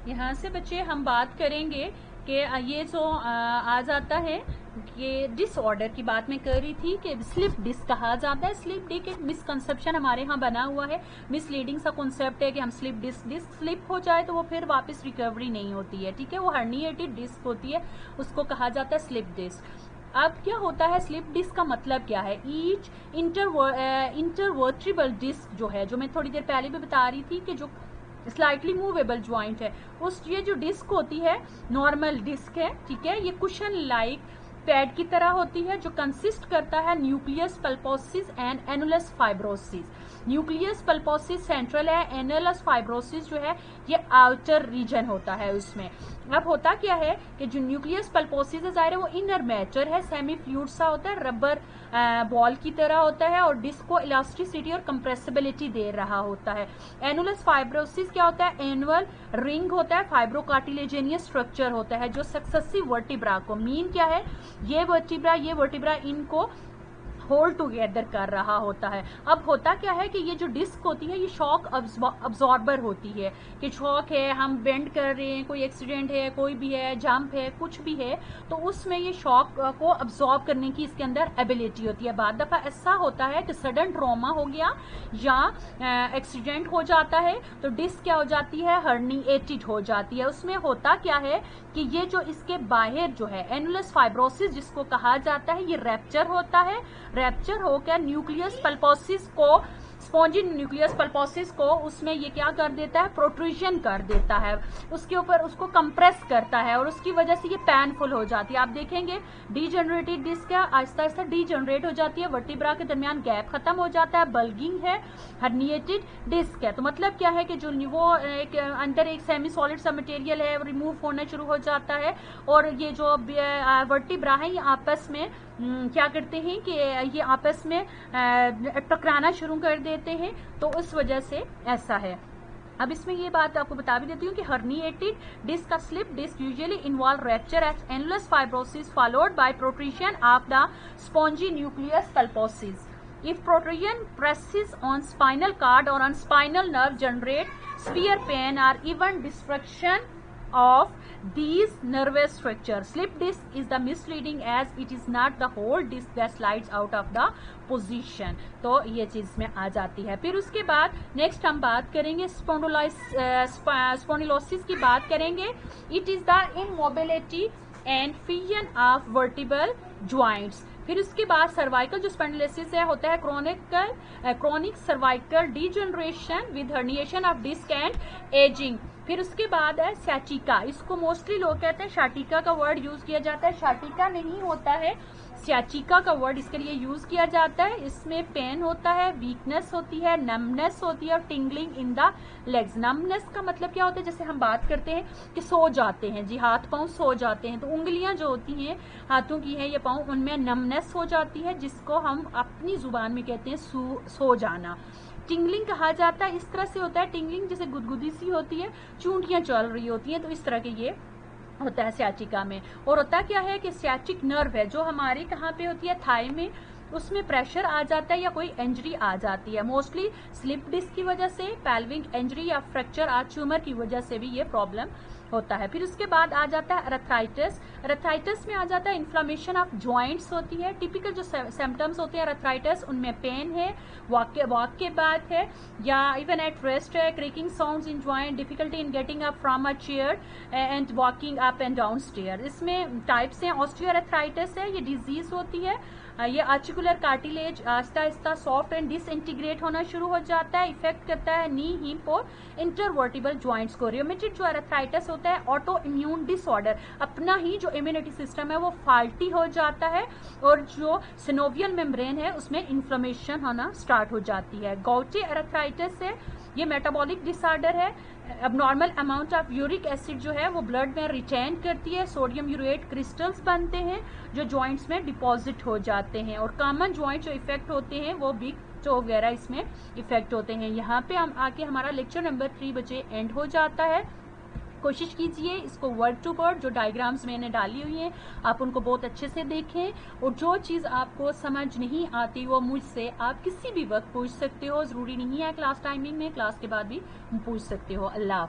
यहाँ से बच्चे हम बात करेंगे कि ये जो आ जाता है, ये डिसऑर्डर की बात मैं कर रही थी कि स्लिप डिस्क कहा जाता है। स्लिप डिस्क एक मिसकंसेप्शन हमारे यहाँ बना हुआ है, मिसलीडिंग सा कॉन्सेप्ट है कि हम स्लिप डिस्क स्लिप हो जाए तो वो फिर वापस रिकवरी नहीं होती है, ठीक है। वो हर्निएटेड डिस्क होती है, उसको कहा जाता है स्लिप डिस्क। अब क्या होता है स्लिप डिस्क का मतलब क्या है? ईच इंटरवर्टिबल डिस्क जो है, जो मैं थोड़ी देर पहले भी बता रही थी कि जो स्लाइटली मूवेबल ज्वाइंट है, उस ये जो डिस्क होती है नॉर्मल डिस्क है, ठीक है। ये कुशन लाइक पैड की तरह होती है जो कंसिस्ट करता है nucleus pulposus and annulus fibrosus. Nucleus pulposus central है, एनुलस फाइब्रोसिस जो है ये आउटर रीजन होता है उसमें। अब होता क्या है कि जो न्यूक्लियस पल्पोसिस है जाहिर है वो इनर मैटर है, सेमी फ्लूइड सा होता है, रबर बॉल की तरह होता है और डिस्क को इलास्टिसिटी और कंप्रेसिबिलिटी दे रहा होता है। एनुलस फाइब्रोसिस क्या होता है? एनुअल रिंग होता है, फाइब्रोकार्टिलेजेनियस स्ट्रक्चर होता है जो सक्सेसिव वर्टिब्रा को, मीन क्या है, ये वर्टिब्रा इनको होल्ड टुगेदर कर रहा होता है। अब होता क्या है कि ये जो डिस्क होती है ये शॉक अब्जॉर्बर होती है, कि शॉक है, हम बेंड कर रहे हैं, कोई एक्सीडेंट है, कोई भी है, जंप है, कुछ भी है, तो उसमें ये शॉक को अब्जॉर्ब करने की इसके अंदर एबिलिटी होती है। बाद दफा ऐसा होता है कि सडन ट्रॉमा हो गया या एक्सीडेंट हो जाता है तो डिस्क क्या हो जाती है? हर्निएटेड हो जाती है। उसमें होता क्या है कि ये जो इसके बाहर जो है एनुलस फाइब्रोसिस जिसको कहा जाता है, ये रैप्चर होता है। रैप्चर होकर न्यूक्लियस पल्पोसिस को, स्पॉन्जी न्यूक्लियस पल्पोसिस को उसमें ये क्या कर देता है? प्रोट्रूजन कर देता है, उसके ऊपर उसको कंप्रेस करता है और उसकी वजह से ये पैनफुल हो जाती है। आप देखेंगे डीजनरेटेड डिस्क है, आहिस्ता आहिस्ता डीजनरेट हो जाती है, वर्टिब्रा के दरमियान गैप खत्म हो जाता है, बल्गिंग है, हर्निएटेड डिस्क है। तो मतलब क्या है कि जो वो एक अंदर एक सेमी सॉलिड सा मटेरियल है रिमूव होना शुरू हो जाता है और ये जो वर्टिब्रा है ये आपस में क्या करते हैं कि ये आपस में टकराना शुरू कर देते हैं, तो उस वजह से ऐसा है। अब इसमें ये बात आपको बता भी देती हूँ कि हर्निएटेड डिस्क का slip disc usually involve rupture at annulus fibrosus followed by protrusion of the spongy nucleus pulposus. If protrusion presses on spinal cord or on spinal nerve, generate severe pain or even destruction of these nervous structures. Slip disc is the misleading as it is not the whole disc that slides out of the position. तो ये चीज में आ जाती है। फिर उसके बाद next हम बात करेंगे स्पॉन्डिलोसिस की बात करेंगे। It is the immobility and fusion of vertebral joints. फिर उसके बाद सर्वाइकल जो स्पॉन्डिलोसिस है होता है chronic cervical degeneration with herniation of disc and ageing. फिर उसके बाद है सैटिका, इसको मोस्टली लोग कहते हैं शाटिका का वर्ड यूज किया जाता है, शाटिका नहीं होता है, सैटिका का वर्ड इसके लिए यूज किया जाता है। इसमें पेन होता है, वीकनेस होती है, नमनेस होती है और tingling in the legs. Numbness का मतलब क्या होता है? जैसे हम बात करते हैं कि सो जाते हैं जी, हाथ पांव सो जाते हैं, तो उंगलियां जो होती हैं हाथों की हैं, ये पांव, उनमें नमनेस हो जाती है जिसको हम अपनी जुबान में कहते हैं सो जाना। टिंगलिंग कहा जाता है, इस तरह से होता है टिंगलिंग जैसे गुदगुदी सी होती है, चूंटियां चल रही होती हैं, तो इस तरह के ये होता है सैटिका में। और होता क्या है कि सैटिक नर्व है जो हमारी कहाँ पे होती है? थाई में, उसमें प्रेशर आ जाता है या कोई इंजरी आ जाती है, मोस्टली स्लिप डिस्क की वजह से, पेल्विक इंजरी या फ्रैक्चर और ट्यूमर की वजह से भी ये प्रॉब्लम होता है। फिर उसके बाद आ जाता है अरेथ्राइटिस। अरेथ्राइटिस में आ जाता है इन्फ्लामेशन ऑफ जॉइंट्स होती है। टिपिकल जो सिम्टम्स होते हैं अरेथ्राइटिस, उनमें पेन है, वॉक के बाद है या इवन एट रेस्ट है, cracking sounds in joint, difficulty in getting up from a chair and walking up and down stair. इसमें टाइप्स हैं, ऑस्टियोअरेथ्राइटिस है, ये डिजीज होती है, ये articular cartilage Aahista Aahista soft and disintegrate होना शुरू हो जाता है, इफेक्ट करता है नी, हिप और इंटरवर्टिबल ज्वाइंट्स को। रियोमेटिक जो अरेथ्राइटिस होता है ऑटो इम्यून डिसऑर्डर, अपना ही जो इम्यूनिटी सिस्टम है वो फॉल्टी हो जाता है और जो सिनोवियल मेम्ब्रेन है उसमें इन्फ्लेमेशन होना स्टार्ट हो जाती है। गॉटी अरेथ्राइटिस है, ये मेटाबॉलिक डिसऑर्डर है, abnormal amount of uric acid जो है वो ब्लड में रिटेन करती है, सोडियम यूरेट क्रिस्टल्स बनते हैं जो जॉइंट्स में डिपॉजिट हो जाते हैं और कॉमन जॉइंट जो इफेक्ट होते हैं वो बिग टो वगैरह इसमें इफेक्ट होते हैं। यहाँ पे हम आके हमारा लेक्चर नंबर 3 बजे एंड हो जाता है। कोशिश कीजिए इसको वर्ड टू वर्ड जो डायग्राम्स मैंने डाली हुई हैं आप उनको बहुत अच्छे से देखें और जो चीज़ आपको समझ नहीं आती वो मुझसे आप किसी भी वक्त पूछ सकते हो, ज़रूरी नहीं है क्लास टाइमिंग में, क्लास के बाद भी पूछ सकते हो। अल्लाह।